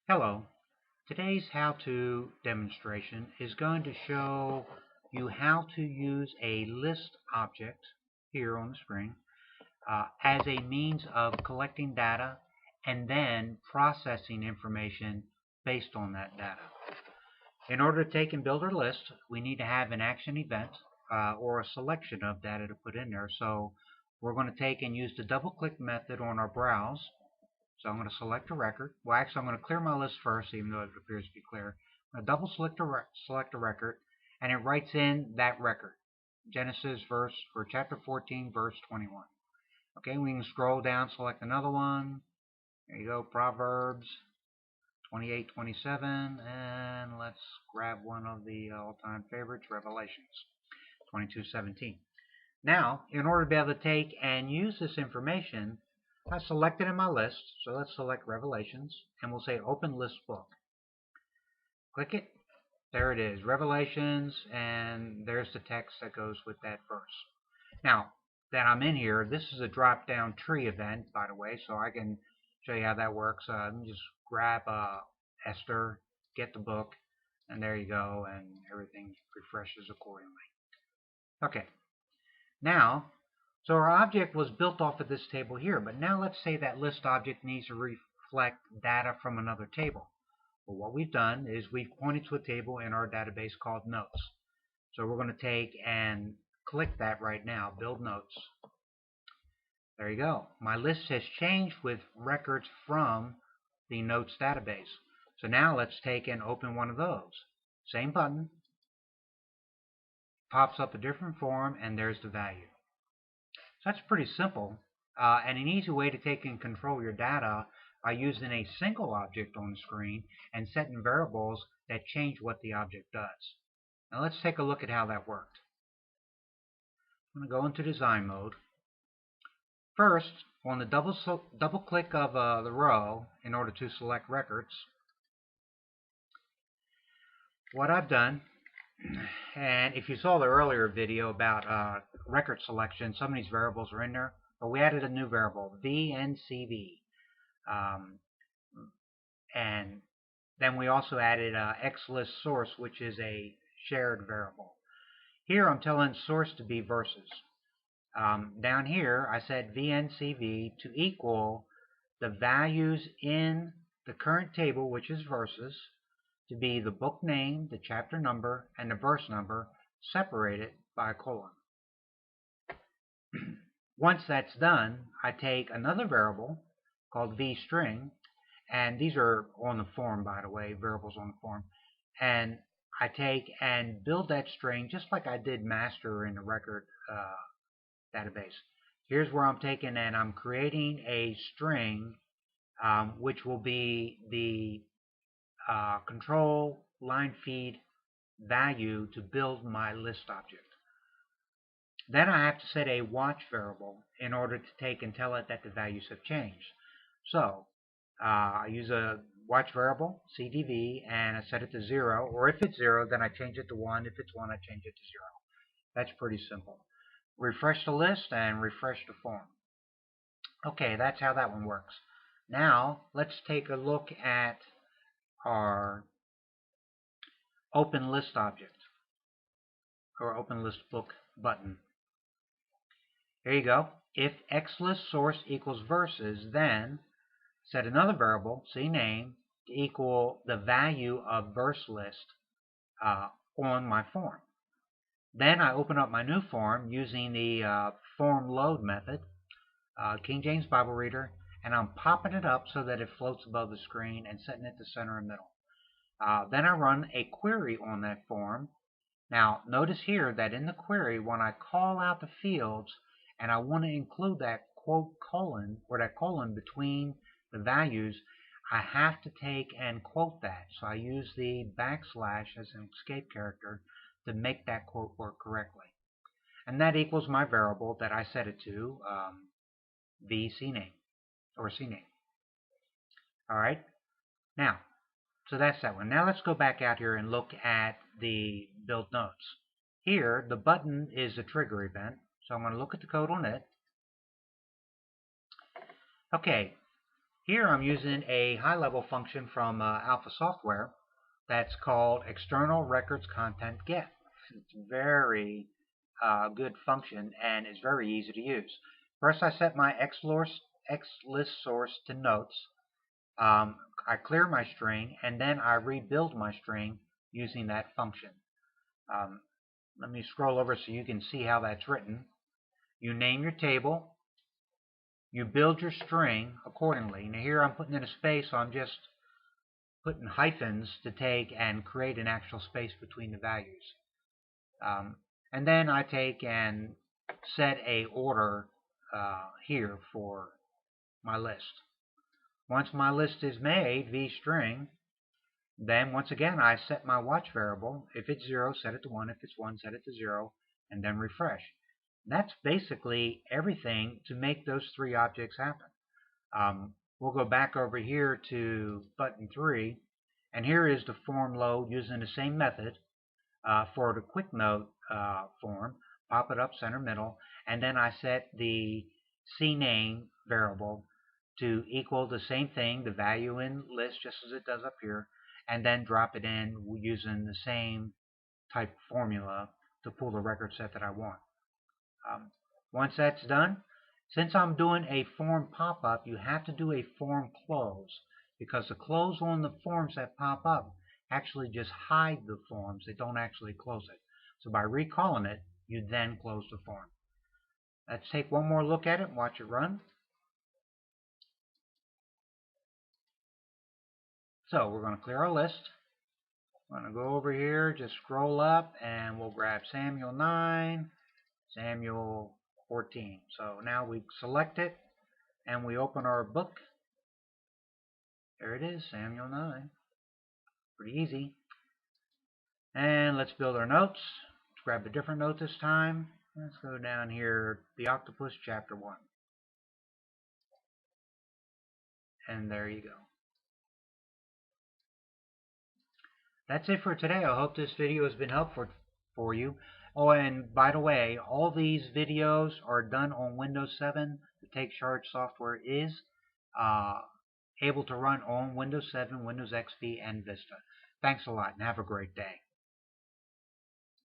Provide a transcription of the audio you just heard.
Hello. Today's how-to demonstration is going to show you how to use a list object here on the screen as a means of collecting data and then processing information based on that data. In order to take and build our list, we need to have an action event or a selection of data to put in there. So we're going to take and use the double-click method on our browse. So I'm going to select a record. Well, actually, I'm going to clear my list first, even though it appears to be clear. I'm going to double select a record, and it writes in that record. Genesis verse for chapter 14, verse 21. Okay, we can scroll down, select another one. There you go, Proverbs 28:27, and let's grab one of the all-time favorites, Revelations 22:17. Now, in order to be able to take and use this information, I selected in my list, so let's select Revelations, and we'll say Open List Book. Click it. There it is, Revelations, and there's the text that goes with that verse. Now, that I'm in here, this is a drop-down tree event, by the way, so I can show you how that works. Let me just grab Esther, get the book, and there you go, and everything refreshes accordingly. Okay. Now, so our object was built off of this table here, but now let's say that list object needs to reflect data from another table. Well, what we've done is we've pointed to a table in our database called Notes. So we're going to take and click that right now, Build Notes. There you go. My list has changed with records from the Notes database. So now let's take and open one of those. Same button. Pops up a different form, and there's the value. So that's pretty simple and an easy way to take and control your data by using a single object on the screen and setting variables that change what the object does. Now let's take a look at how that worked. I'm going to go into design mode. First, on the double click of the row in order to select records, what I've done, and if you saw the earlier video about record selection, some of these variables are in there, but we added a new variable, VNCV. And then we also added xlist source, which is a shared variable. Here I'm telling source to be verses. Down here I said VNCV to equal the values in the current table, which is verses, to be the book name, the chapter number, and the verse number separated by a colon. Once that's done, I take another variable called vString, and these are on the form, by the way, variables on the form, and I take and build that string just like I did master in the record database. Here's where I'm taking and I'm creating a string which will be the control line feed value to build my list object. Then I have to set a watch variable in order to take and tell it that the values have changed. So I use a watch variable, CDV, and I set it to 0, or if it's 0, then I change it to 1. If it's 1, I change it to 0. That's pretty simple. Refresh the list and refresh the form. Okay, that's how that one works. Now, let's take a look at our Open List object, or Open List Book button. There you go. If xlist source equals verses, then set another variable, cname, to equal the value of verse list on my form. Then I open up my new form using the form load method, King James Bible Reader, and I'm popping it up so that it floats above the screen and setting it to center and middle. Then I run a query on that form. Now notice here that in the query, when I call out the fields and I want to include that quote colon or that colon between the values, I have to take and quote that. So I use the backslash as an escape character to make that quote work correctly. And that equals my variable that I set it to, vCname, or cname. All right. Now, so that's that one. Now let's go back out here and look at the build notes. Here, the button is a trigger event. So I'm going to look at the code on it. Okay, Here I'm using a high-level function from Alpha Software that's called External Records Content Get. It's a very good function and is very easy to use. First, I set my XList source to notes. I clear my string, and then I rebuild my string using that function. Let me scroll over so you can see how that's written. You name your table. You build your string accordingly. Now here I'm putting in a space, so I'm just putting hyphens to take and create an actual space between the values. And then I take and set a order here for my list. Once my list is made, vString, then once again I set my watch variable. If it's 0, set it to 1. If it's 1, set it to 0, and then refresh. That's basically everything to make those three objects happen. We'll go back over here to button 3, and here is the form load using the same method for the quick note form. Pop it up center middle, and then I set the CNAME variable to equal the same thing, the value in list, just as it does up here, and then drop it in using the same type formula to pull the record set that I want. Once that's done, since I'm doing a form pop-up, you have to do a form close, because the close on the forms that pop up actually just hide the forms. They don't actually close it. So by recalling it, you then close the form. Let's take one more look at it and watch it run. So we're going to clear our list. I'm going to go over here, just scroll up, and we'll grab Samuel 9, Samuel 14. So now we select it, and we open our book. There it is, Samuel 9. Pretty easy. And let's build our notes. Let's grab a different note this time. Let's go down here, The Octopus, Chapter 1. And there you go. That's it for today. I hope this video has been helpful for you. Oh, and by the way, all these videos are done on Windows 7. The TakeCharge software is able to run on Windows 7, Windows XP, and Vista. Thanks a lot, and have a great day.